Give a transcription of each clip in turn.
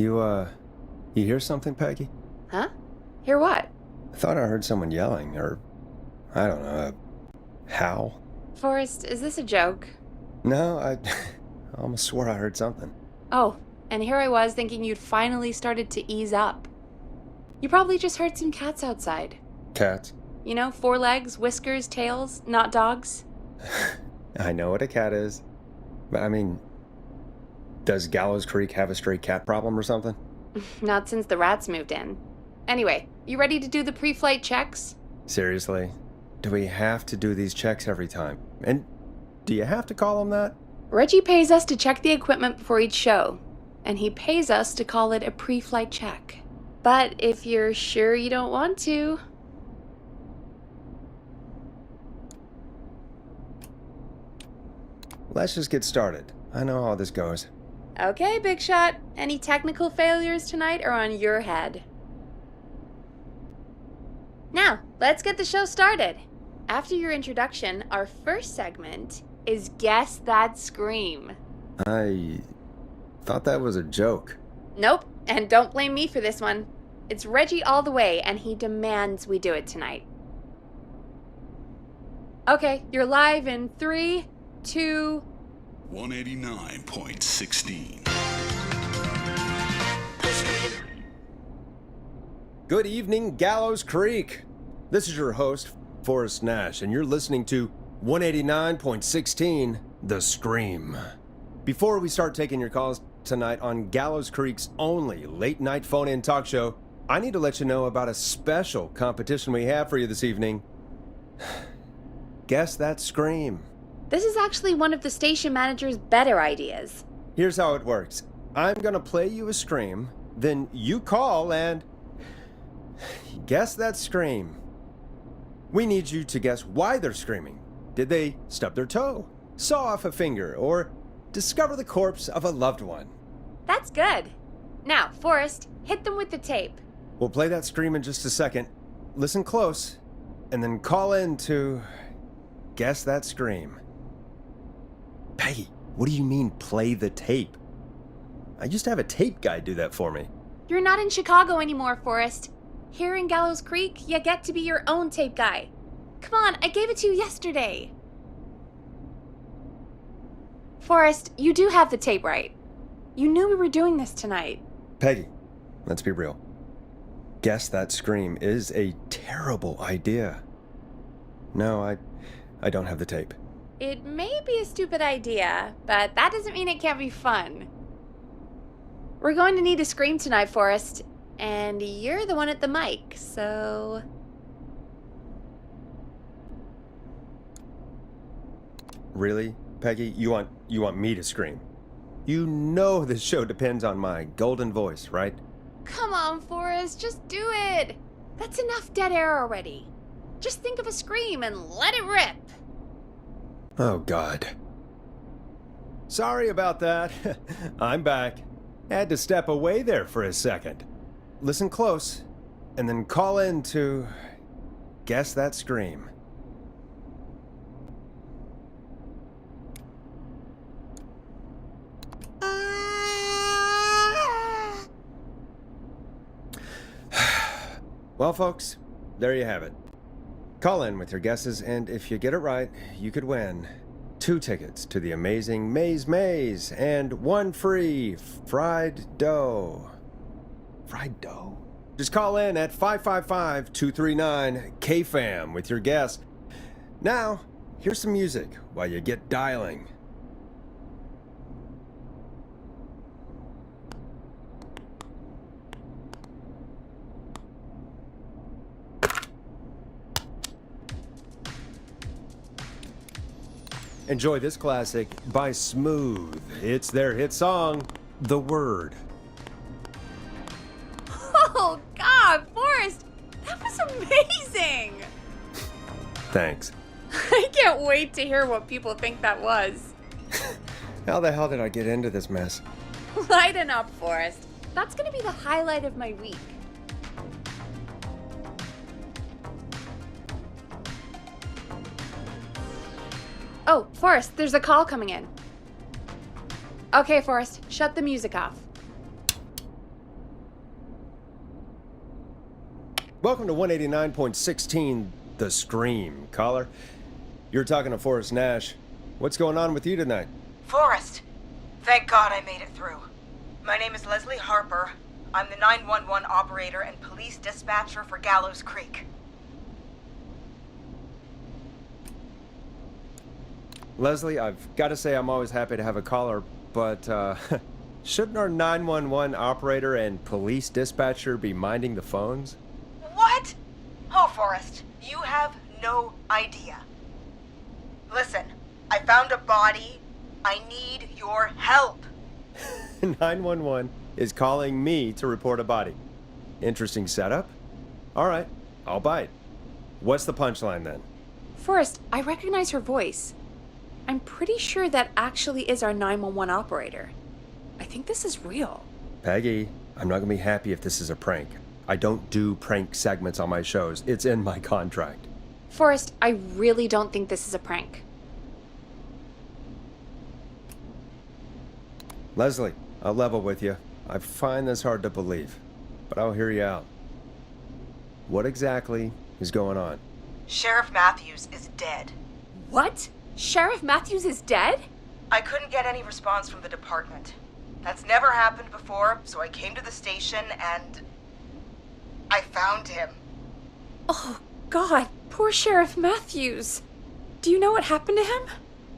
You hear something, Peggy? Huh? Hear what? I thought I heard someone yelling, or, I don't know, a howl. Forrest, is this a joke? No, I almost swore I heard something. Oh, and here I was thinking you'd finally started to ease up. You probably just heard some cats outside. Cats? You know, 4 legs, whiskers, tails, not dogs. I know what a cat is. But I mean, does Gallows Creek have a stray cat problem or something? Not since the rats moved in. Anyway, you ready to do the pre-flight checks? Seriously? Do we have to do these checks every time? And do you have to call them that? Reggie pays us to check the equipment before each show, and he pays us to call it a pre-flight check. But if you're sure you don't want to... Let's just get started. I know how this goes. Okay, Big Shot. Any technical failures tonight are on your head. Now, let's get the show started. After your introduction, our first segment is Guess That Scream. I thought that was a joke. Nope, and don't blame me for this one. It's Reggie all the way, and he demands we do it tonight. Okay, you're live in 3, 2... 189.16. Good evening, Gallows Creek. This is your host, Forrest Nash, and you're listening to 189.16, The Scream. Before we start taking your calls tonight on Gallows Creek's only late-night phone-in talk show, I need to let you know about a special competition we have for you this evening. Guess That Scream. This is actually one of the station manager's better ideas. Here's how it works. I'm gonna play you a scream, then you call and guess that scream. We need you to guess why they're screaming. Did they stub their toe, saw off a finger, or discover the corpse of a loved one? That's good. Now, Forrest, hit them with the tape. We'll play that scream in just a second. Listen close, and then call in to guess that scream. Peggy, what do you mean, play the tape? I used to have a tape guy do that for me. You're not in Chicago anymore, Forrest. Here in Gallows Creek, you get to be your own tape guy. Come on, I gave it to you yesterday. Forrest, you do have the tape right. You knew we were doing this tonight. Peggy, let's be real. Guess That Scream is a terrible idea. No, I don't have the tape. It may be a stupid idea, but that doesn't mean it can't be fun. We're going to need a scream tonight, Forrest, and you're the one at the mic, so... Really, Peggy? You want me to scream? You know this show depends on my golden voice, right? Come on, Forrest, just do it. That's enough dead air already. Just think of a scream and let it rip. Oh, God. Sorry about that. I'm back. Had to step away there for a second. Listen close, and then call in to guess that scream. Well, folks, there you have it. Call in with your guesses, and if you get it right, you could win 2 tickets to the amazing Maze Maze and 1 free fried dough. Fried dough? Just call in at 555-239-KFAM with your guess. Now, here's some music while you get dialing. Enjoy this classic by Smooth. It's their hit song, The Word. Oh, God, Forrest, that was amazing. Thanks. I can't wait to hear what people think that was. How the hell did I get into this mess? Lighten up, Forrest. That's going to be the highlight of my week. Oh, Forrest, there's a call coming in. Okay, Forrest, shut the music off. Welcome to 189.16, The Scream. Caller, you're talking to Forrest Nash. What's going on with you tonight? Forrest, thank God I made it through. My name is Leslie Harper. I'm the 911 operator and police dispatcher for Gallows Creek. Leslie, I've got to say I'm always happy to have a caller, but shouldn't our 911 operator and police dispatcher be minding the phones? What? Oh, Forrest, you have no idea. Listen, I found a body. I need your help. 911 is calling me to report a body. Interesting setup. All right, I'll bite. What's the punchline then? Forrest, I recognize her voice. I'm pretty sure that actually is our 911 operator. I think this is real. Peggy, I'm not gonna be happy if this is a prank. I don't do prank segments on my shows. It's in my contract. Forrest, I really don't think this is a prank. Leslie, I'll level with you. I find this hard to believe, but I'll hear you out. What exactly is going on? Sheriff Matthews is dead. What? Sheriff Matthews is dead? I couldn't get any response from the department. That's never happened before, so I came to the station and I found him. Oh, God, poor Sheriff Matthews. Do you know what happened to him?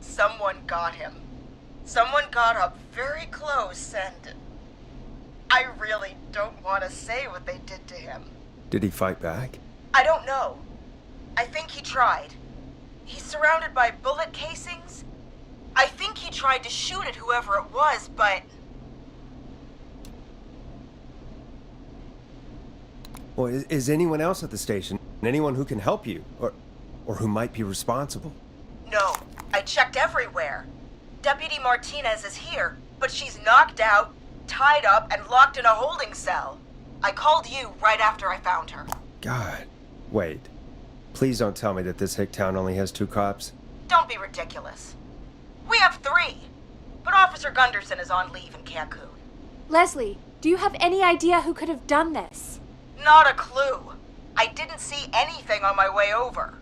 Someone got him. Someone got up very close and I really don't want to say what they did to him. Did he fight back? I don't know. I think he tried. He's surrounded by bullet casings. I think he tried to shoot at whoever it was, but... Well, is anyone else at the station? Anyone who can help you? Or who might be responsible? No, I checked everywhere. Deputy Martinez is here, but she's knocked out, tied up, and locked in a holding cell. I called you right after I found her. God. Wait. Please don't tell me that this hick town only has 2 cops. Don't be ridiculous. We have 3, but Officer Gunderson is on leave in Cancun. Leslie, do you have any idea who could have done this? Not a clue. I didn't see anything on my way over.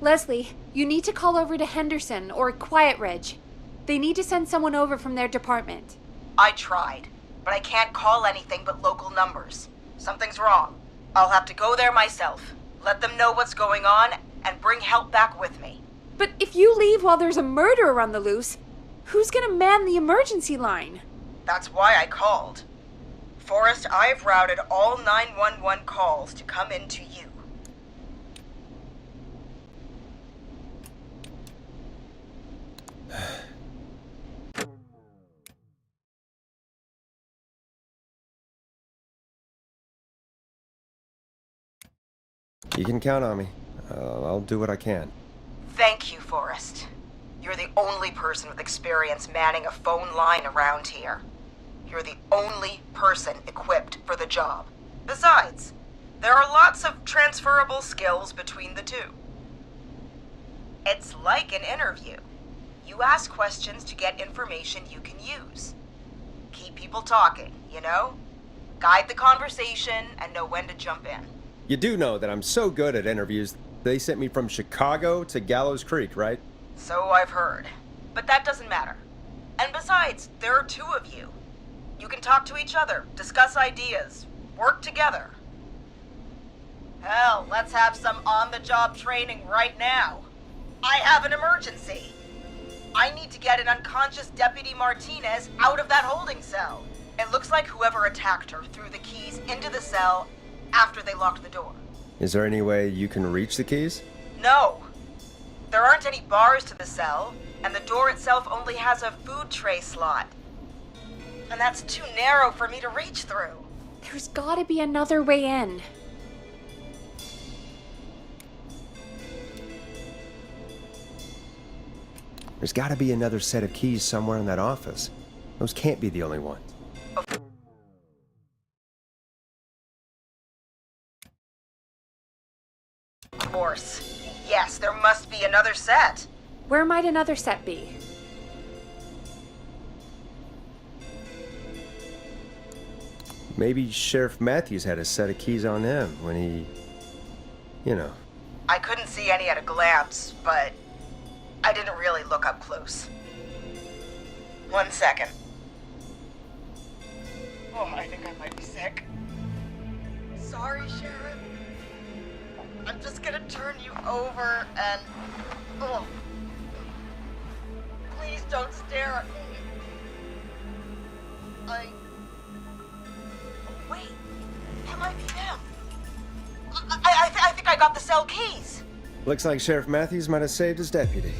Leslie, you need to call over to Henderson or Quiet Ridge. They need to send someone over from their department. I tried, but I can't call anything but local numbers. Something's wrong. I'll have to go there myself, let them know what's going on, and bring help back with me. But if you leave while there's a murderer on the loose, who's gonna man the emergency line? That's why I called. Forrest, I've routed all 911 calls to come in to you. You can count on me. I'll do what I can. Thank you, Forrest. You're the only person with experience manning a phone line around here. You're the only person equipped for the job. Besides, there are lots of transferable skills between the two. It's like an interview. You ask questions to get information you can use. Keep people talking, you know? Guide the conversation and know when to jump in. You do know that I'm so good at interviews, they sent me from Chicago to Gallows Creek, right? So I've heard. But that doesn't matter. And besides, there are 2 of you. You can talk to each other, discuss ideas, work together. Hell, let's have some on-the-job training right now. I have an emergency. I need to get an unconscious Deputy Martinez out of that holding cell. It looks like whoever attacked her threw the keys into the cell after they locked the door. Is there any way you can reach the keys? No. There aren't any bars to the cell, and the door itself only has a food tray slot. And that's too narrow for me to reach through. There's gotta be another way in. There's gotta be another set of keys somewhere in that office. Those can't be the only ones. Of course. Yes, there must be another set. Where might another set be? Maybe Sheriff Matthews had a set of keys on him when he... I couldn't see any at a glance, but I didn't really look up close. 1 second. Oh, I think I might be sick. Sorry, Sheriff. I'm just gonna turn you over and... Oh. Please don't stare at me. Wait. That might be them. I think I got the cell keys. Looks like Sheriff Matthews might have saved his deputy.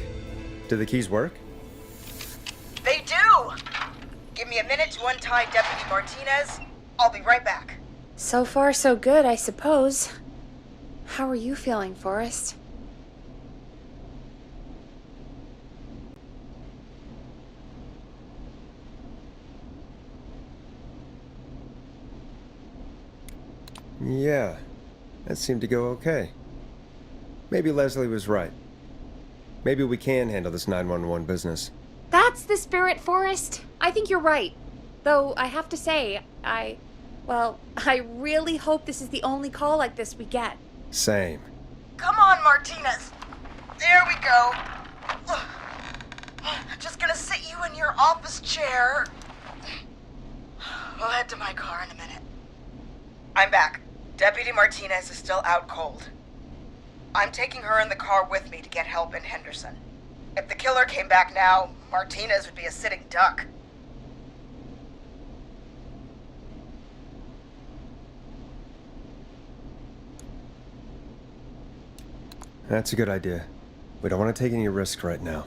Do the keys work? They do! Give me a minute to untie Deputy Martinez. I'll be right back. So far, so good, I suppose. How are you feeling, Forrest? Yeah, that seemed to go okay. Maybe Leslie was right. Maybe we can handle this 911 business. That's the spirit, Forrest. I think you're right. Though, I have to say, I really hope this is the only call like this we get. Same. Come on, Martinez. There we go. Just gonna sit you in your office chair. We'll head to my car in a minute. I'm back. Deputy Martinez is still out cold. I'm taking her in the car with me to get help in Henderson. If the killer came back now, Martinez would be a sitting duck. That's a good idea. We don't want to take any risks right now.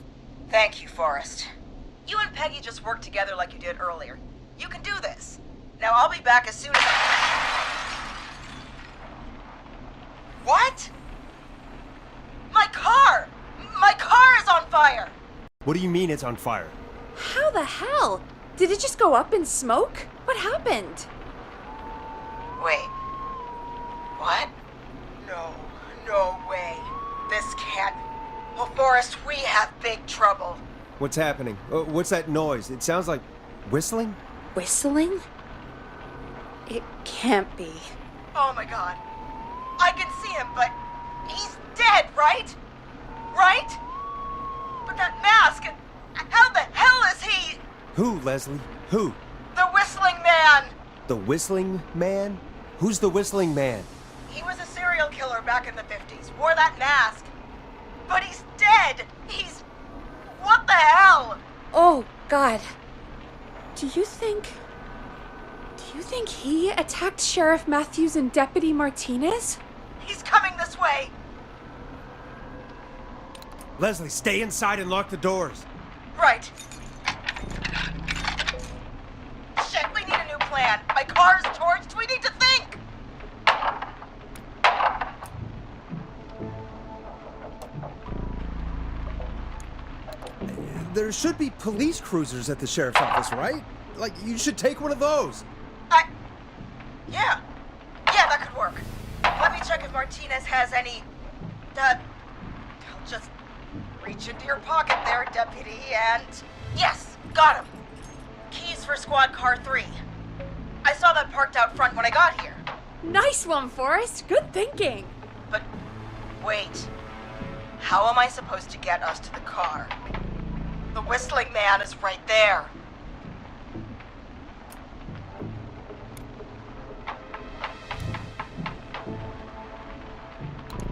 Thank you, Forrest. You and Peggy just worked together like you did earlier. You can do this. Now I'll be back as soon as What? My car! My car is on fire! What do you mean it's on fire? How the hell? Did it just go up in smoke? What happened? Wait. What? No way. This can't... Well, Forrest, we have big trouble. What's happening? What's that noise? It sounds like whistling? Whistling? It can't be. Oh my god. I can see him, but he's dead, right? Right? But that mask, how the hell is he? Who, Leslie? Who? The Whistling Man! The Whistling Man? Who's the Whistling Man? He was a serial killer back in the 50s, wore that mask. But he's dead! He's... What the hell? Oh, God. Do you think he attacked Sheriff Matthews and Deputy Martinez? He's coming this way! Leslie, stay inside and lock the doors. Right. Shit, we need a new plan. My car's torched. We need to think! There should be police cruisers at the sheriff's office, right? Like, you should take one of those. Yeah, that could work. Let me check if Martinez has any... I'll just reach into your pocket there, Deputy, and... Yes, got him. Keys for Squad Car 3. I saw that parked out front when I got here. Nice one, Forrest. Good thinking. But, wait. How am I supposed to get us to the car? The Whistling Man is right there.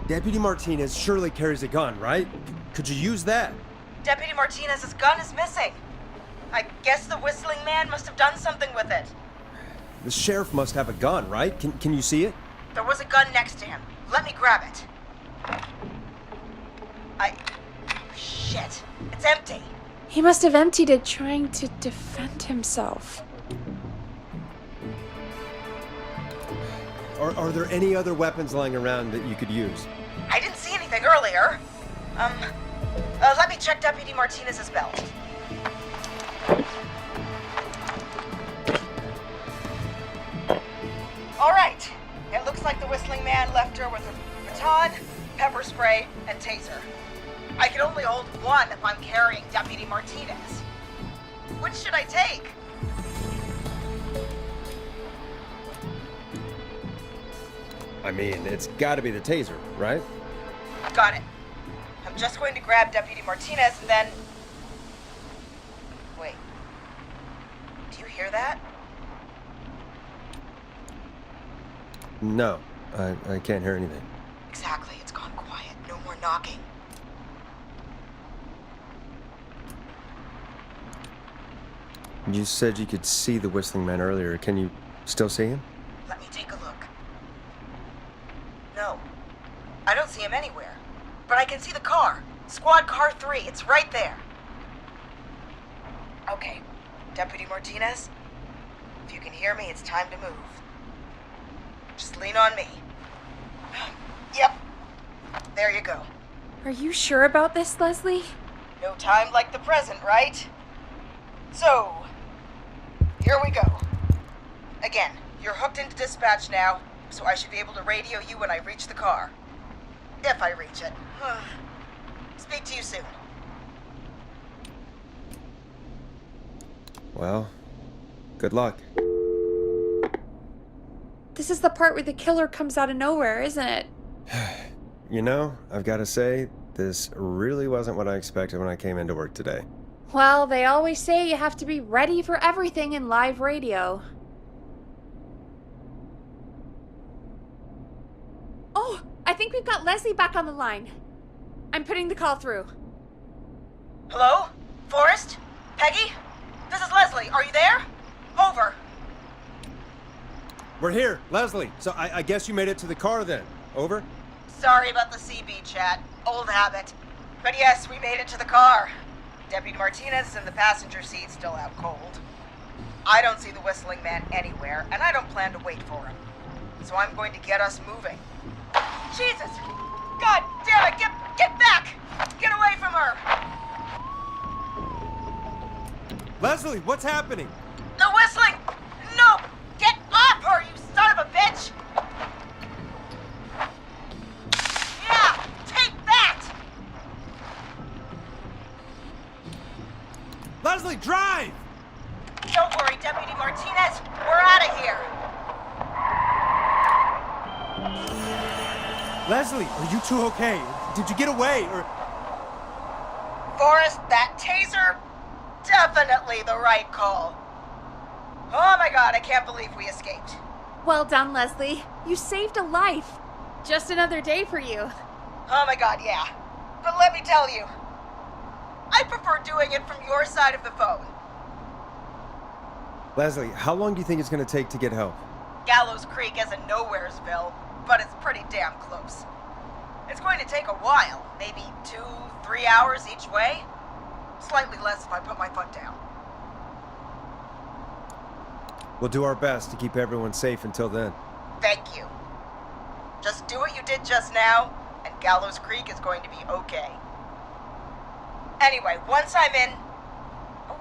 Deputy Martinez surely carries a gun, right? Could you use that? Deputy Martinez's gun is missing. I guess the Whistling Man must have done something with it. The sheriff must have a gun, right? Can you see it? There was a gun next to him. Let me grab it. Shit. It's empty. He must have emptied it trying to defend himself. Are there any other weapons lying around that you could use? I didn't see anything earlier. Let me check Deputy Martinez's belt. All right. It looks like the Whistling Man left her with a baton, pepper spray, and taser. I can only hold one if I'm carrying Deputy Martinez. Which should I take? I mean, it's gotta be the taser, right? Got it. I'm just going to grab Deputy Martinez and then... Wait. Do you hear that? No, I can't hear anything. Exactly, it's gone quiet. No more knocking. You said you could see the Whistling Man earlier. Can you still see him? Let me take a look. No. I don't see him anywhere. But I can see the car. Squad Car 3. It's right there. Okay. Deputy Martinez, if you can hear me, it's time to move. Just lean on me. Yep. There you go. Are you sure about this, Leslie? No time like the present, right? So, here we go. Again, you're hooked into dispatch now, so I should be able to radio you when I reach the car. If I reach it. Speak to you soon. Well, good luck. This is the part where the killer comes out of nowhere, isn't it? You know, I've got to say, this really wasn't what I expected when I came into work today. Well, they always say you have to be ready for everything in live radio. Oh, I think we've got Leslie back on the line. I'm putting the call through. Hello? Forrest? Peggy? This is Leslie. Are you there? Over. We're here, Leslie. So I guess you made it to the car then. Over? Sorry about the CB chat. Old habit. But yes, we made it to the car. Deputy Martinez is in the passenger seat, still out cold. I don't see the Whistling Man anywhere, and I don't plan to wait for him. So I'm going to get us moving. Jesus! God damn it! Get back! Get away from her! Leslie, what's happening? The whistling! No! Get off her, you son of a bitch! Yeah! Take that! Leslie, drive! Don't worry, Deputy Martinez. We're out of here. Leslie, are you two okay? Did you get away, or... Forrest, that taser? Definitely the right call. Oh my god, I can't believe we escaped. Well done, Leslie. You saved a life. Just another day for you. Oh my god, yeah. But let me tell you, I prefer doing it from your side of the phone. Leslie, how long do you think it's going to take to get help? Gallows Creek isn't Nowheresville, but it's pretty damn close. It's going to take a while, maybe 2-3 hours each way. Slightly less if I put my foot down. We'll do our best to keep everyone safe until then. Thank you. Just do what you did just now, and Gallows Creek is going to be okay. Anyway, once I'm in... Oh,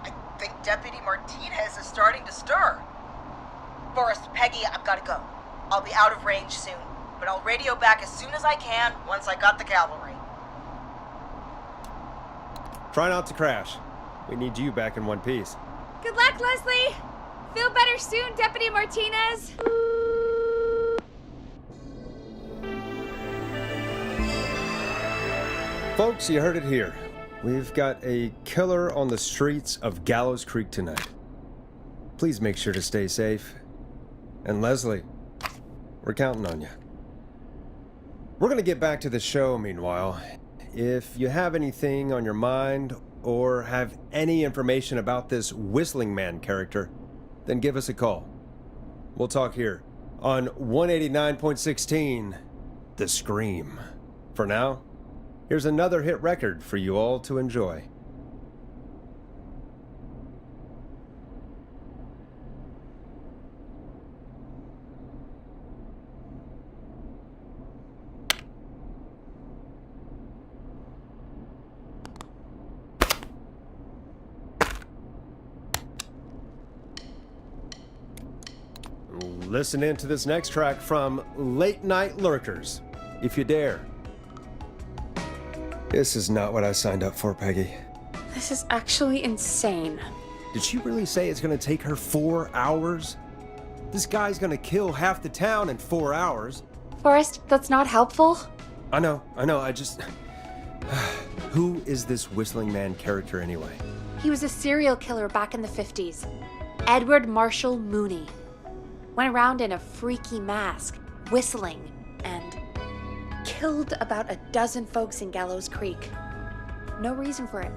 I think Deputy Martinez is starting to stir. Forrest, Peggy, I've got to go. I'll be out of range soon, but I'll radio back as soon as I can once I got the cavalry. Try not to crash. We need you back in one piece. Good luck, Leslie. Feel better soon, Deputy Martinez. Folks, you heard it here. We've got a killer on the streets of Gallows Creek tonight. Please make sure to stay safe. And Leslie, we're counting on you. We're going to get back to the show meanwhile. If you have anything on your mind or have any information about this Whistling Man character, then give us a call. We'll talk here on 189.16, The Scream. For now, here's another hit record for you all to enjoy. Listen in to this next track from Late Night Lurkers, if you dare. This is not what I signed up for, Peggy. This is actually insane. Did she really say it's going to take her 4 hours? This guy's gonna kill half the town in 4 hours. Forrest, that's not helpful. I know, I just... Who is this Whistling Man character anyway? He was a serial killer back in the 50s. Edward Marshall Mooney. Went around in a freaky mask, whistling, and killed about a dozen folks in Gallows Creek. No reason for it.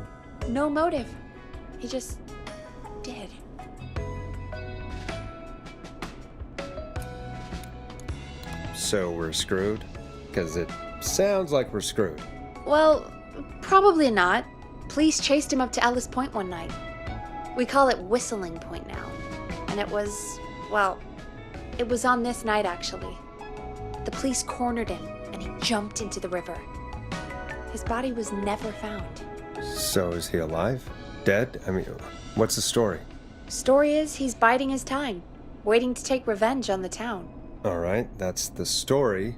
No motive. He just did. So we're screwed? Because it sounds like we're screwed. Well, probably not. Police chased him up to Ellis Point one night. We call it Whistling Point now. And it was, well, it was on this night actually. The police cornered him and he jumped into the river. His body was never found. So is he alive? Dead? I mean, what's the story? Story is he's biding his time, waiting to take revenge on the town. All right, that's the story.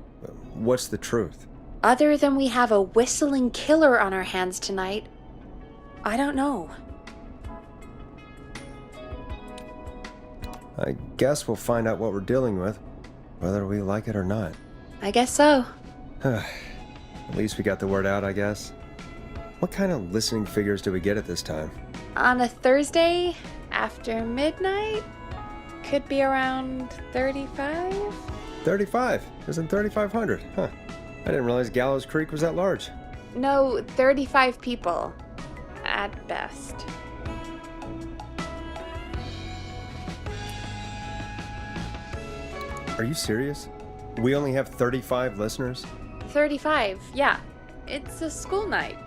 What's the truth? Other than we have a whistling killer on our hands tonight, I don't know. I guess we'll find out what we're dealing with, whether we like it or not. I guess so. At least we got the word out, I guess. What kind of listening figures do we get at this time? On a Thursday after midnight, could be around 35? 35. Isn't 3,500? Huh. I didn't realize Gallows Creek was that large. No, 35 people. At best. Are you serious? We only have 35 listeners? 35, yeah. It's a school night.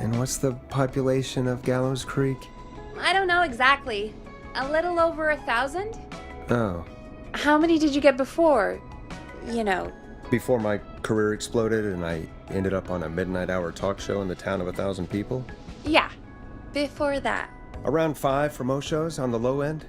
And what's the population of Gallows Creek? I don't know exactly. A little over 1,000? Oh. How many did you get before? You know. Before my career exploded and I ended up on a midnight hour talk show in the town of 1,000 people? Yeah, before that. Around 5 for most shows on the low end.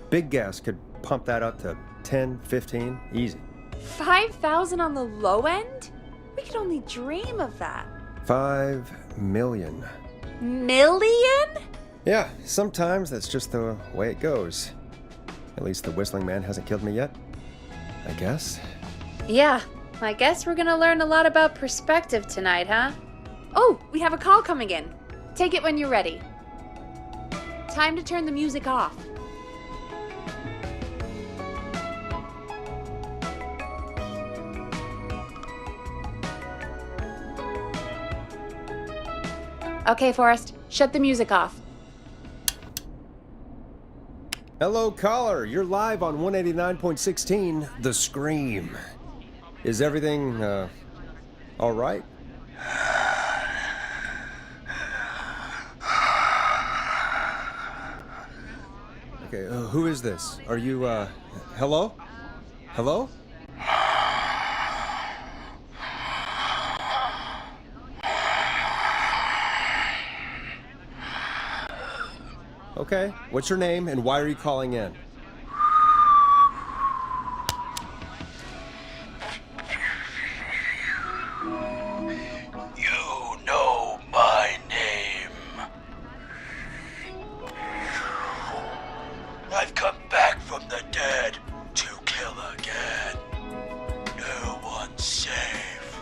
Big Gas could pump that up to 10, 15, easy. 5,000 on the low end? We could only dream of that. 5 million. Million? Yeah, sometimes that's just the way it goes. At least the Whistling Man hasn't killed me yet. I guess. Yeah, I guess we're gonna learn a lot about perspective tonight, huh? Oh, we have a call coming in. Take it when you're ready. Time to turn the music off. Okay, Forrest, shut the music off. Hello, caller. You're live on 189.16, The Scream. Is everything, all right? Okay, who is this? Are you, hello? Hello? Okay, what's your name and why are you calling in? You know my name. I've come back from the dead to kill again. No one's safe.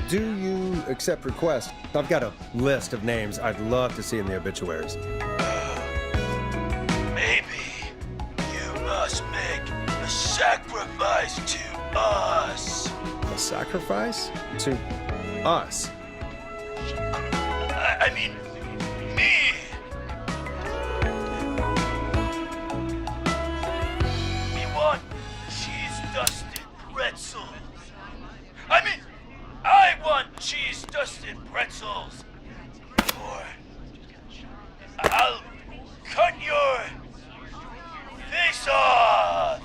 Do you accept requests? I've got a list of names I'd love to see in the obituaries. Maybe you must make a sacrifice to us. A sacrifice? To us? I mean, me. We want cheese-dusted pretzels. I want cheese-dusted pretzels. Or I'll cut your face off.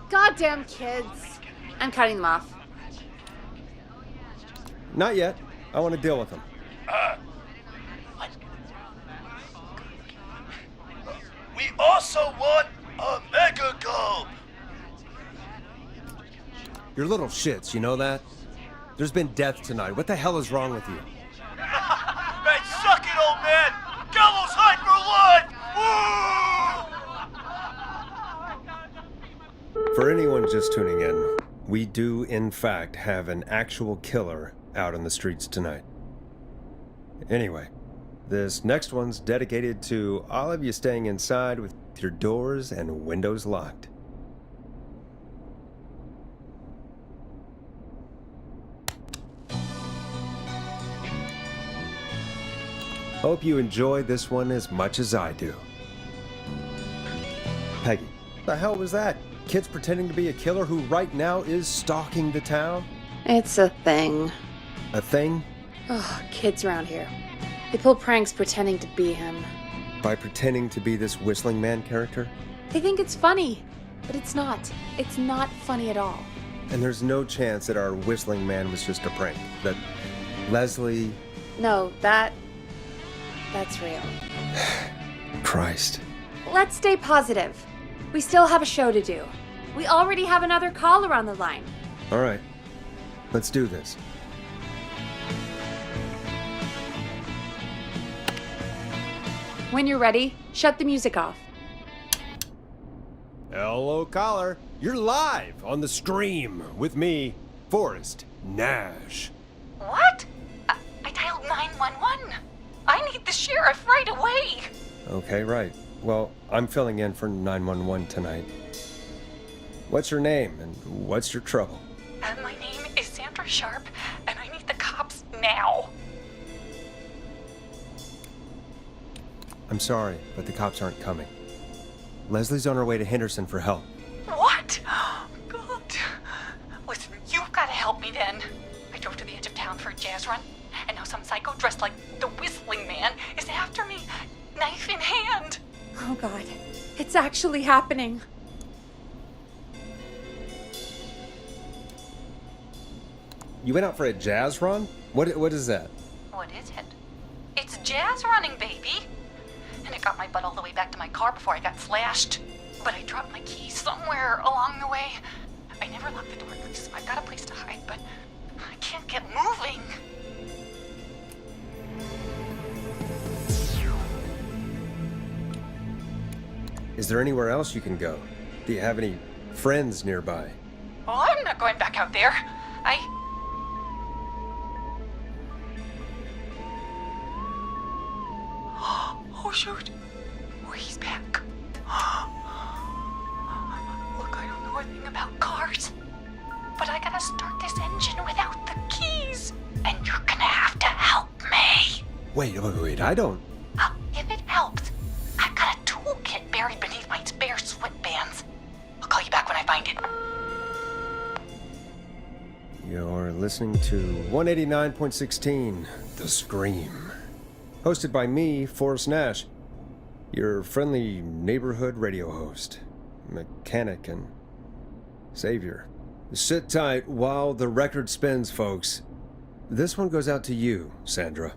Goddamn kids. I'm cutting them off. Not yet. I want to deal with them. We also want a mega gulp. You're little shits, you know that? There's been death tonight. What the hell is wrong with you? Hey, suck it, old man. Gallows high for lunch. For anyone just tuning in, we do in fact have an actual killer out on the streets tonight. Anyway, this next one's dedicated to all of you staying inside with your doors and windows locked. Hope you enjoy this one as much as I do. Peggy, what the hell was that? Kids pretending to be a killer who right now is stalking the town? It's a thing. A thing? Oh, kids around here. They pull pranks pretending to be him. By pretending to be this Whistling Man character? They think it's funny, but it's not. It's not funny at all. And there's no chance that our Whistling Man was just a prank. That Leslie... No, that's real. Christ. Let's stay positive. We still have a show to do. We already have another caller on the line. All right. Let's do this. When you're ready, shut the music off. Hello, caller. You're live on the Scream with me, Forrest Nash. What? I dialed 911. I need the sheriff right away. Okay, right. Well, I'm filling in for 911 tonight. What's your name and what's your trouble? My name is Sandra Sharp, and I need the cops now. I'm sorry, but the cops aren't coming. Leslie's on her way to Henderson for help. What? God. Listen, you've got to help me then. I drove to the edge of town for a jazz run, and now some psycho dressed like the Whistling Man is after me, knife in hand. Oh God, it's actually happening. You went out for a jazz run? What is that? What is it? It's jazz running, baby. And it got my butt all the way back to my car before I got slashed. But I dropped my keys somewhere along the way. I never locked the door, so I've got a place to hide, but I can't get moving. Is there anywhere else you can go? Do you have any friends nearby? Oh, I'm not going back out there. Oh, shoot. Oh, he's back. Look, I don't know a thing about cars, but I gotta start this engine without the keys. And you're gonna have to help me. Wait, I don't... If it helps, I've got a toolkit buried beneath my spare sweatbands. I'll call you back when I find it. You're listening to 189.16, The Scream. Hosted by me, Forrest Nash, your friendly neighborhood radio host, mechanic and savior. Sit tight while the record spins, folks. This one goes out to you, Sandra.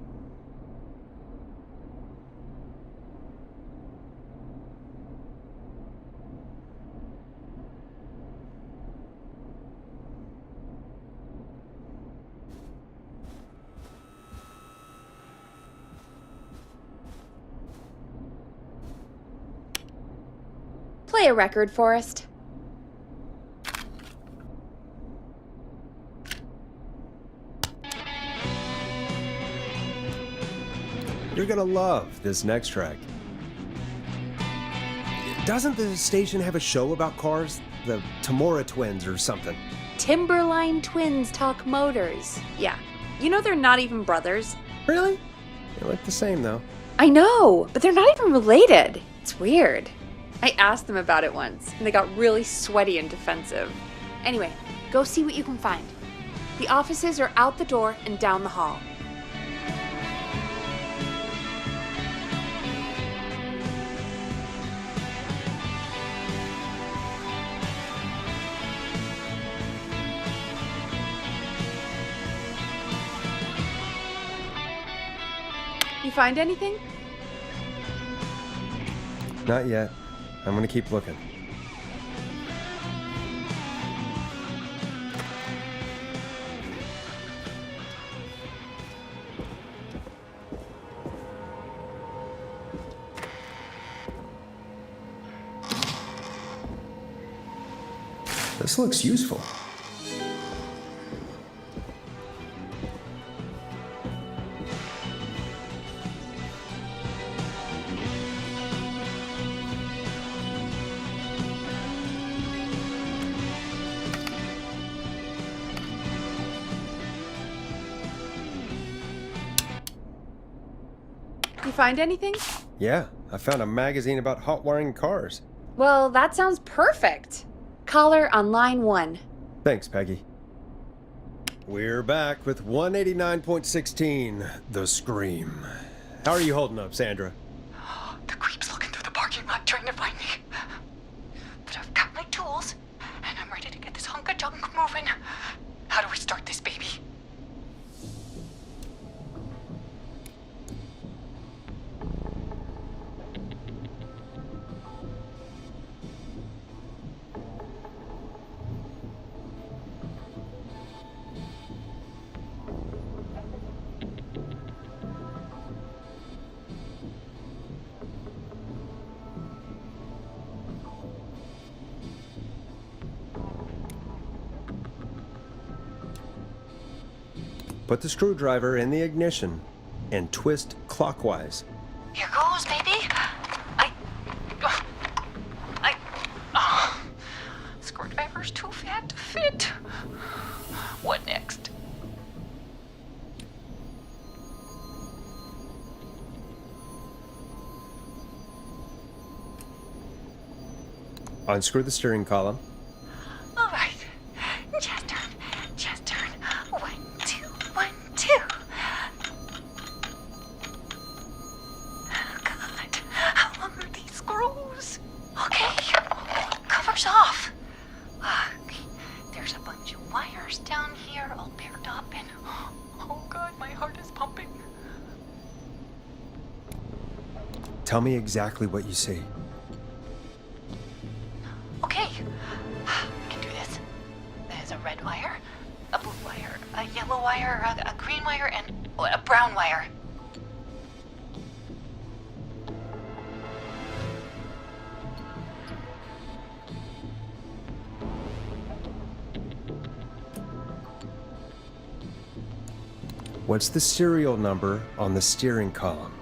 Play a record, Forrest. You're gonna love this next track. Doesn't the station have a show about cars? The Tamora twins or something? Timberline Twins Talk Motors. Yeah. You know they're not even brothers. Really? They look the same, though. I know, but they're not even related. It's weird. I asked them about it once, and they got really sweaty and defensive. Anyway, go see what you can find. The offices are out the door and down the hall. You find anything? Not yet. I'm gonna keep looking. This looks useful. You find anything? Yeah, I found a magazine about hot wiring cars. Well, that sounds perfect. Caller on line 1. Thanks, Peggy. We're back with 189.16, The Scream. How are you holding up, Sandra? The creep's looking through the parking lot trying to find me. But I've got my tools, and I'm ready to get this hunk of junk moving. How do we start this baby? Put the screwdriver in the ignition and twist clockwise. Here goes, baby. Screwdriver's too fat to fit. What next? Unscrew the steering column. All right. Just turn. Just turn. 1, 2, 1, 2. Oh, God. How long are these screws? Okay. Cover's off. There's a bunch of wires down here all paired up and... Oh, God, my heart is pumping. Tell me exactly what you see. Okay. We can do this. There's a red wire, a blue wire, a yellow wire, a green wire, and a brown wire. What's the serial number on the steering column?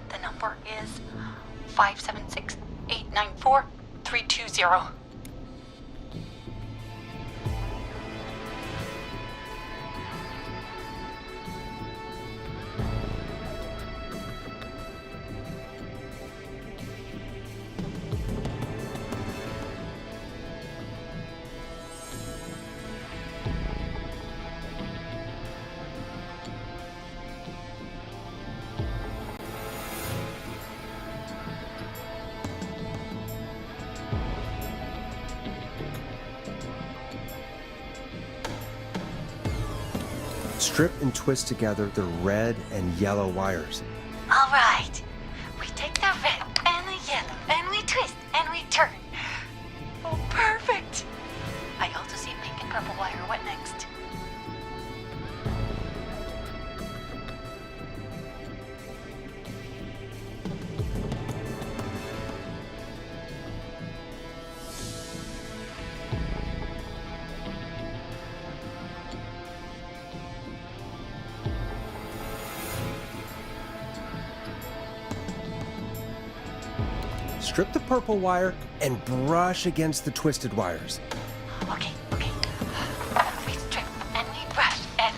The number is 576-894-320. Strip and twist together the red and yellow wires. All right. We take the red and the yellow and we twist and we turn. Oh, perfect. I also see a pink and purple wire. What next? Strip the purple wire and brush against the twisted wires. Okay. We strip and we brush and...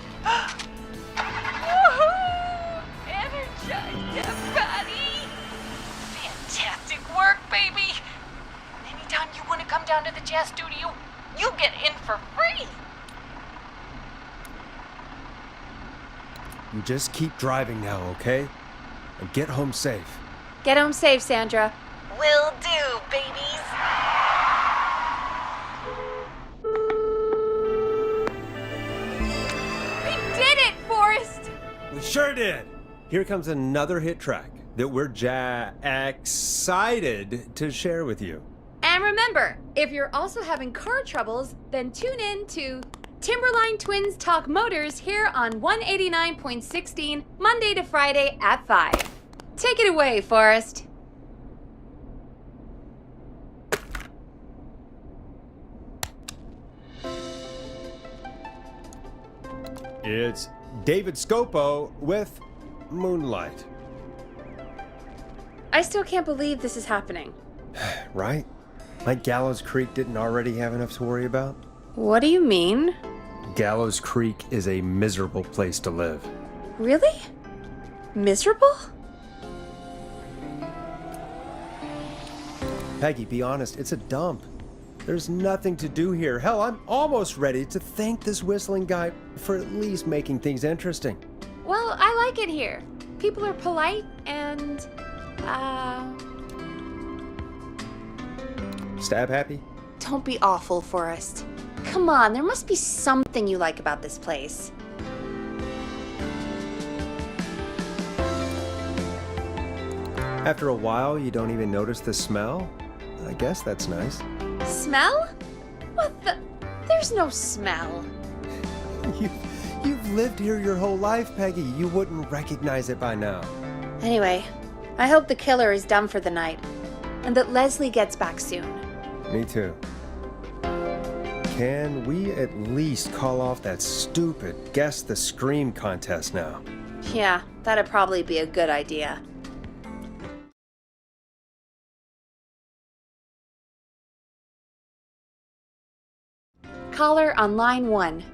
Woohoo! Energize everybody! Fantastic work, baby! Anytime you want to come down to the jazz studio, you get in for free! You just keep driving now, okay? And get home safe. Get home safe, Sandra. Will do, babies! We did it, Forrest! We sure did! Here comes another hit track that we're excited to share with you. And remember, if you're also having car troubles, then tune in to Timberline Twins Talk Motors here on 189.16, Monday to Friday at 5. Take it away, Forrest. It's David Scopo with Moonlight. I still can't believe this is happening. Right? Like Gallows Creek didn't already have enough to worry about? What do you mean? Gallows Creek is a miserable place to live. Really? Miserable? Peggy, be honest, it's a dump. There's nothing to do here. Hell, I'm almost ready to thank this whistling guy for at least making things interesting. Well, I like it here. People are polite and, Stab happy? don't be awful, Forrest. Come on, there must be something you like about this place. After a while, you don't even notice the smell? I guess that's nice. Smell? What the? There's no smell. You've lived here your whole life, Peggy. You wouldn't recognize it by now. Anyway, I hope the killer is done for the night, and that Leslie gets back soon. Me too. Can we at least call off that stupid Guess the Scream contest now? Yeah, that'd probably be a good idea. Caller on line 1.